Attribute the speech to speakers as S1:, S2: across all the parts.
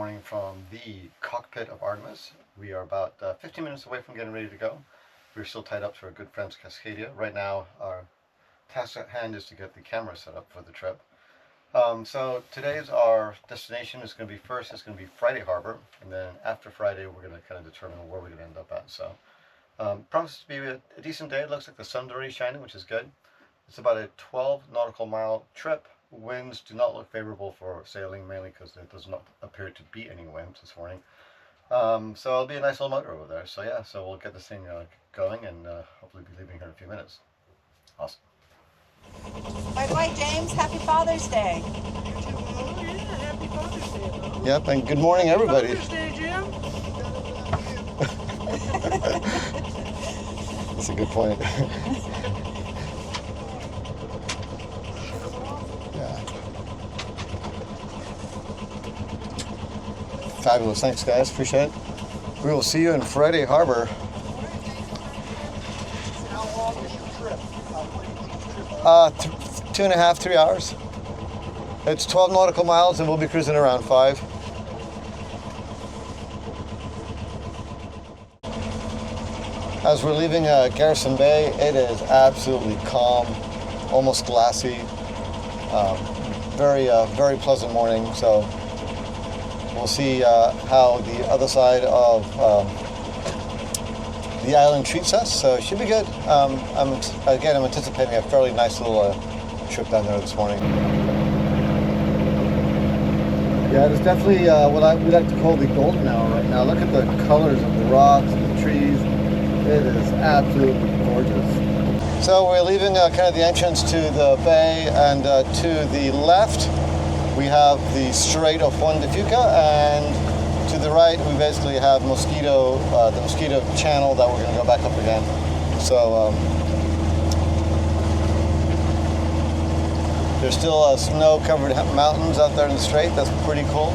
S1: morning from the cockpit of Artemis. We are about 15 minutes away from getting ready to go. We're still tied up to our good friends Cascadia. Right now our task at hand is to get the camera set up for the trip. So today's our destination is going to be it's going to be Friday Harbor, and then after Friday we're going to kind of determine where we're going to end up at. So promises to be a decent day. It looks like the sun's already shining, which is good. It's about a 12 nautical mile trip. Winds do not look favorable for sailing, mainly because there does not appear to be any winds this morning. So it'll be a nice little motor over there. So yeah, so we'll get this thing going and hopefully be leaving here in a few minutes. Awesome.
S2: Bye, James. Happy Father's Day.
S3: Happy Father's Day.
S1: Yep, and good morning, everybody.
S3: Father's Day, Jim.
S1: That's a good point. Fabulous. Thanks, guys. Appreciate it. We will see you in Friday Harbor.
S3: How long is your trip?
S1: 2.5, 3 hours. It's 12 nautical miles, and we'll be cruising around 5. As we're leaving Garrison Bay, it is absolutely calm, almost glassy. Very pleasant morning. So we'll see how the other side of the island treats us, so it should be good. I'm anticipating a fairly nice little trip down there this morning. Yeah, it is definitely what we like to call the golden hour right now. Look at the colors of the rocks and the trees. It is absolutely gorgeous. So we're leaving kind of the entrance to the bay, and to the left we have the Strait of Juan de Fuca, and to the right we basically have the Mosquito Channel that we're going to go back up again. So there's still snow-covered mountains out there in the strait. That's pretty cool.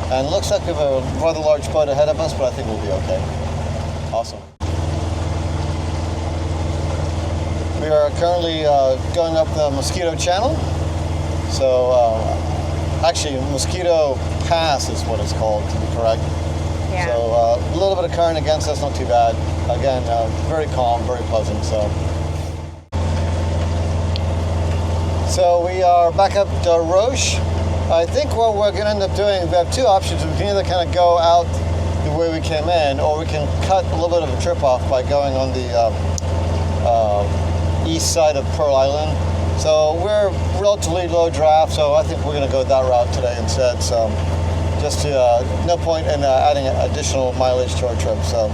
S1: And it looks like we have a rather large boat ahead of us, but I think we'll be okay. Awesome. We are currently going up the Mosquito Channel. So actually, Mosquito Pass is what it's called, to be correct.
S2: Yeah.
S1: So a little bit of current against us, not too bad. Again, very calm, very pleasant. So we are back up to Roche. I think what we're going to end up doing, we have two options. We can either kind of go out the way we came in, or we can cut a little bit of a trip off by going on the east side of Pearl Island. So we're relatively low draft, so I think we're going to go that route today instead. So just to no point in adding additional mileage to our trip. So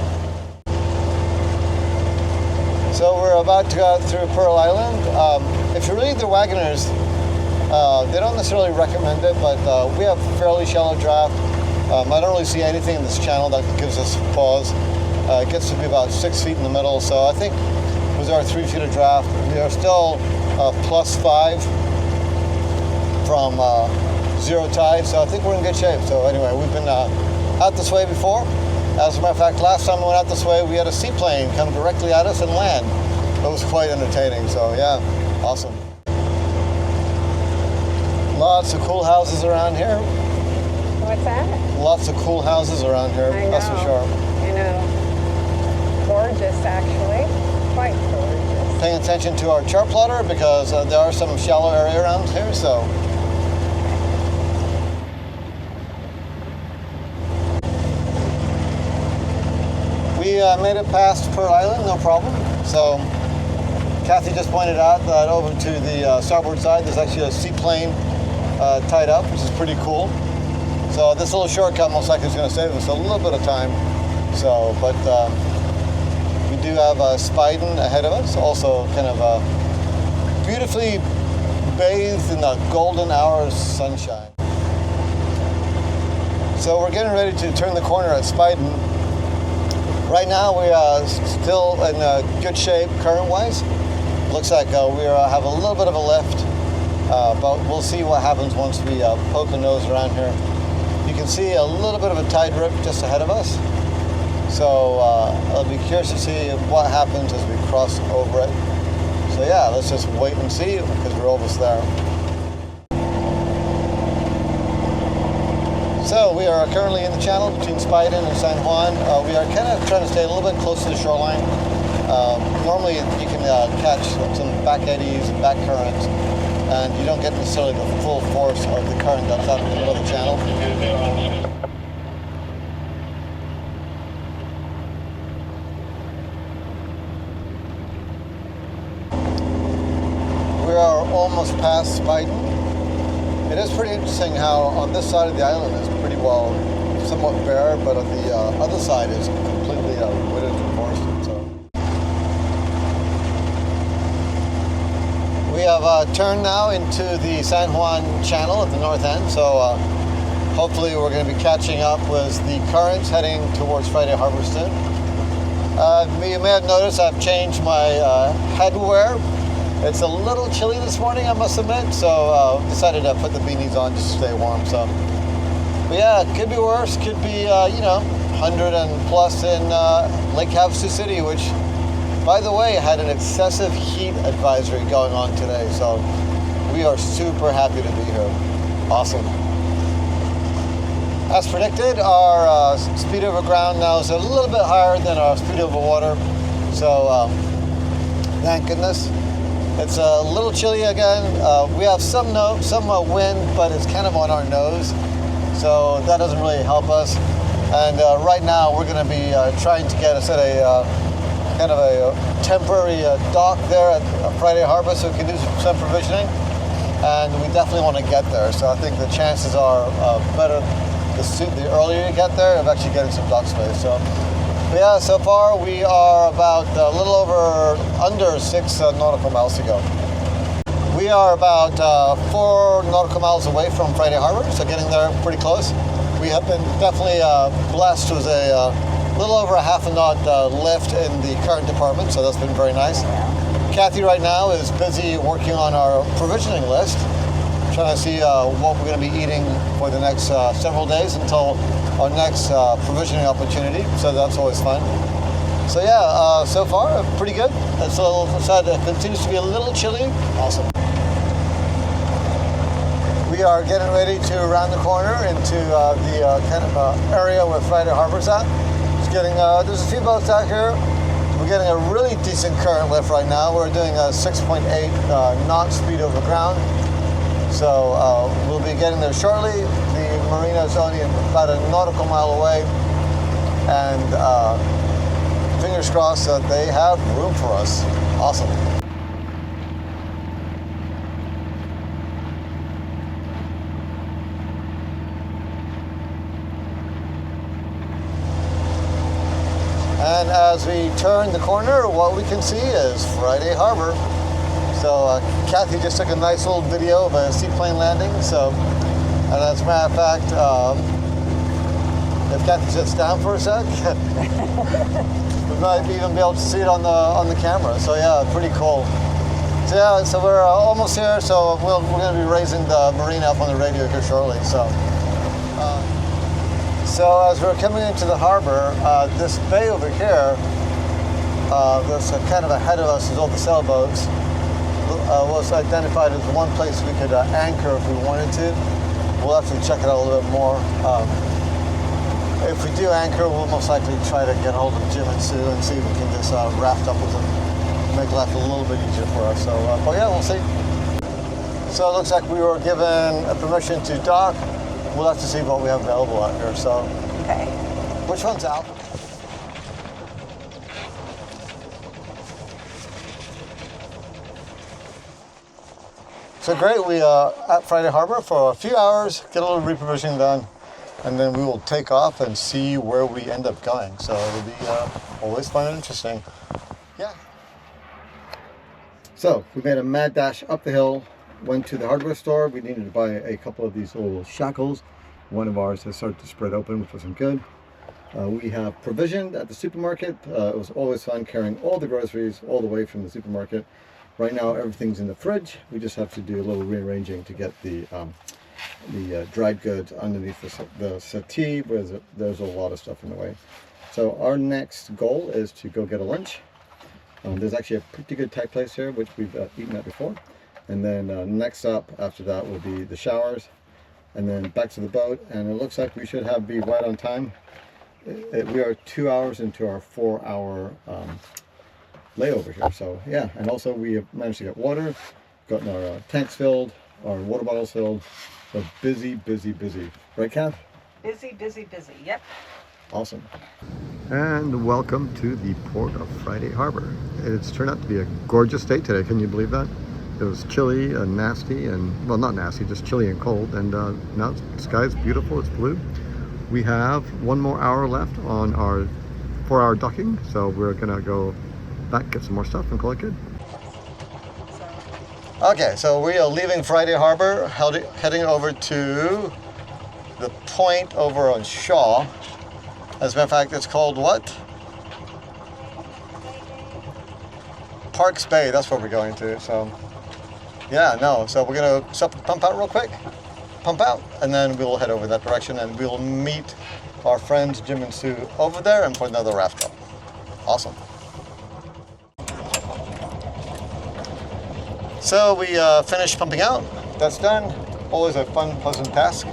S1: we're about to go through Pearl Island. If you read the Wagoners, they don't necessarily recommend it, but we have fairly shallow draft. I don't really see anything in this channel that gives us pause. It gets to be about 6 feet in the middle, so I think with our 3 feet of draft, we are still +5 from zero tide, so I think we're in good shape. So anyway, we've been out this way before. As a matter of fact, last time we went out this way, we had a seaplane come directly at us and land. It was quite entertaining, so yeah, awesome. Lots of cool houses around here.
S2: What's that?
S1: Lots of cool houses around here, that's for sure.
S2: I know. Gorgeous, actually. Quite gorgeous.
S1: Paying attention to our chart plotter because there are some shallow area around here, so. We made it past Pearl Island, no problem. So Kathy just pointed out that over to the starboard side, there's actually a seaplane tied up, which is pretty cool. So this little shortcut most likely is going to save us a little bit of time. So, but we do have Spiden ahead of us, also kind of beautifully bathed in the golden hour of sunshine. So we're getting ready to turn the corner at Spiden. Right now we are still in good shape current-wise. Looks like we have a little bit of a lift, but we'll see what happens once we poke a nose around here. You can see a little bit of a tide rip just ahead of us. So I'll be curious to see what happens as we cross over it. So yeah, let's just wait and see because we're almost there. So we are currently in the channel between Spiden and San Juan. We are kind of trying to stay a little bit close to the shoreline. Normally you can catch some back eddies and back currents, and you don't get necessarily the full force of the current that's out in the middle of the channel. We are almost past Spiden. It is pretty interesting how on this side of the island is pretty well somewhat bare, but on the other side is completely wooded and forested. So we have turned now into the San Juan channel at the north end, so hopefully we're going to be catching up with the currents heading towards Friday Harbor soon. You may have noticed I've changed my headwear. It's a little chilly this morning, I must admit, so decided to put the beanies on just to stay warm. So, but yeah, it could be worse. Could be 100 and plus in Lake Havasu City, which, by the way, had an excessive heat advisory going on today. So we are super happy to be here. Awesome. As predicted, our speed over ground now is a little bit higher than our speed over water. So thank goodness. It's a little chilly again. We have some wind, but it's kind of on our nose, so that doesn't really help us. And right now, we're going to be trying to get us at a kind of a temporary dock there at Friday Harbor, so we can do some provisioning. And we definitely want to get there. So I think the chances are better the earlier you get there of actually getting some dock space. So. Yeah, so far we are about a little under 6 nautical miles to go. We are about 4 nautical miles away from Friday Harbor, so getting there pretty close. We have been definitely blessed with a little over a half a knot lift in the current department, so that's been very nice. Kathy right now is busy working on our provisioning list, trying to see what we're going to be eating for the next several days until our next provisioning opportunity, so that's always fun. So yeah, so far pretty good. It's a little sad, it continues to be a little chilly. Awesome. We are getting ready to round the corner into the kind of area where Friday Harbor's at. It's getting there's a few boats out here. We're getting a really decent current lift right now. We're doing a 6.8 knot speed over ground. So we'll be getting there shortly. The marina is only about a nautical mile away, and fingers crossed that they have room for us. Awesome. And as we turn the corner, what we can see is Friday Harbor. So Kathy just took a nice little video of a seaplane landing. So, and as a matter of fact, if Kathy sits down for a sec, we might even be able to see it on the camera. So yeah, pretty cool. So yeah, so we're almost here. So we're going to be raising the marina up on the radio here shortly. So, so as we're coming into the harbor, this bay over here, that's kind of ahead of us is all the sailboats. Was identified as one place we could anchor if we wanted to. We'll have to check it out a little bit more. If we do anchor, we'll most likely try to get hold of Jim and Sue and see if we can just raft up with them, make life a little bit easier for us. So, but yeah, we'll see. So it looks like we were given a permission to dock. We'll have to see what we have available out here. So,
S2: okay.
S1: Which one's out? So great, we are at Friday Harbor for a few hours, get a little reprovisioning done, and then we will take off and see where we end up going. So it'll be always fun and interesting. Yeah. So we made a mad dash up the hill, went to the hardware store. We needed to buy a couple of these little shackles. One of ours has started to spread open, which wasn't good. We have provisioned at the supermarket. It was always fun carrying all the groceries all the way from the supermarket. Right now everything's in the fridge. We just have to do a little rearranging to get the dried goods underneath the settee, where there's a lot of stuff in the way. So our next goal is to go get a lunch. There's actually a pretty good Thai place here, which we've eaten at before. And then next up after that will be the showers. and then back to the boat, and it looks like we should be right on time. We are 2 hours into our 4-hour layover here, so yeah. And also we have managed to get water, gotten our tanks filled, our water bottles filled. So busy, busy, busy. Right, Kath?
S2: Busy, busy, busy. Yep.
S1: Awesome. And welcome to the port of Friday Harbor. It's turned out to be a gorgeous day today. Can you believe that? It was chilly and nasty, and well, not nasty, just chilly and cold. And now the sky's beautiful. It's blue. We have 1 more hour left on our 4-hour docking, so we're gonna go back, get some more stuff, and call it good. Okay, so we are leaving Friday Harbor, heading over to the point over on Shaw. As a matter of fact, it's called what? Parks Bay, that's where we're going to. So, yeah, no, so we're gonna pump out real quick, pump out, and then we'll head over that direction, and we'll meet our friends Jim and Sue over there and put another raft up. Awesome. So we finished pumping out. That's done. Always a fun, pleasant task.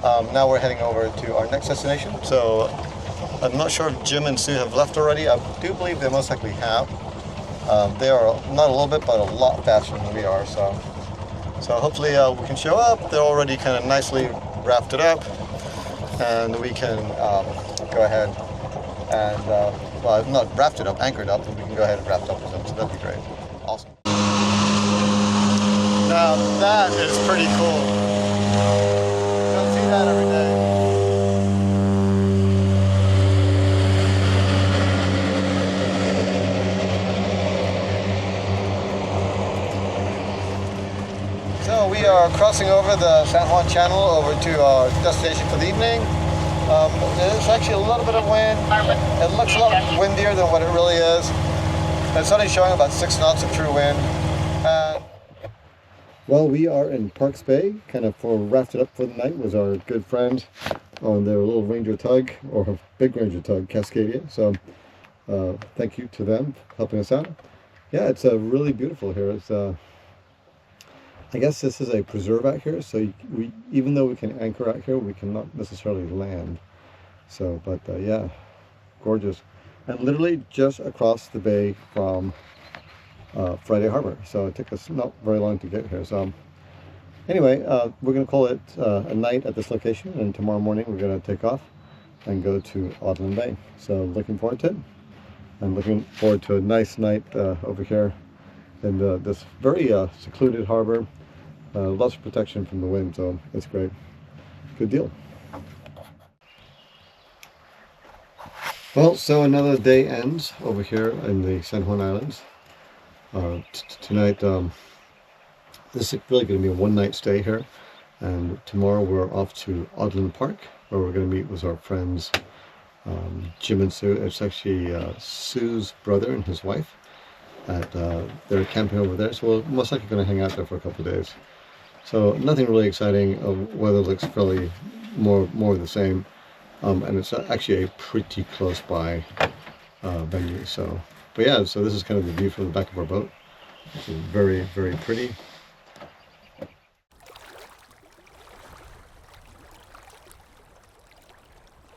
S1: Now we're heading over to our next destination. So I'm not sure if Jim and Sue have left already. I do believe they most likely have. They are not a little bit, but a lot faster than we are. So hopefully we can show up. They're already kind of nicely rafted up, and we can go ahead and well, not rafted up, anchored up, but we can go ahead and raft up with them. So that'd be great. Awesome. Now that is pretty cool. You don't see that every day. So we are crossing over the San Juan Channel over to our destination for the evening. There's actually a little bit of wind. It looks a lot windier than what it really is. It's only showing about 6 knots of true wind. Well, we are in Parks Bay, kind of rafted up for the night was our good friend on their little Ranger tug, or big Ranger tug, Cascadia. So thank you to them for helping us out. Yeah, it's really beautiful here. It's I guess this is a preserve out here, so even though we can anchor out here, we cannot necessarily land. So, but yeah, gorgeous. And literally just across the bay from Friday Harbor, so it took us not very long to get here. So anyway, we're going to call it a night at this location, and tomorrow morning we're going to take off and go to Adlin Bay. So looking forward to it. I'm looking forward to a nice night over here in this very secluded harbor. Lots of protection from the wind, so it's great. Good deal. Well, so another day ends over here in the San Juan Islands. Tonight, this is really going to be a one-night stay here, and tomorrow we're off to Adlin Park, where we're going to meet with our friends Jim and Sue. It's actually Sue's brother and his wife. They're camping over there, so we're most likely going to hang out there for a couple of days. So nothing really exciting. Weather looks fairly more of the same, and it's actually a pretty close by venue. So, but yeah, so this is kind of the view from the back of our boat. It's very, very pretty.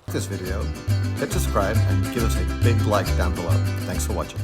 S1: This video, hit subscribe and give us a big like down below. Thanks for watching.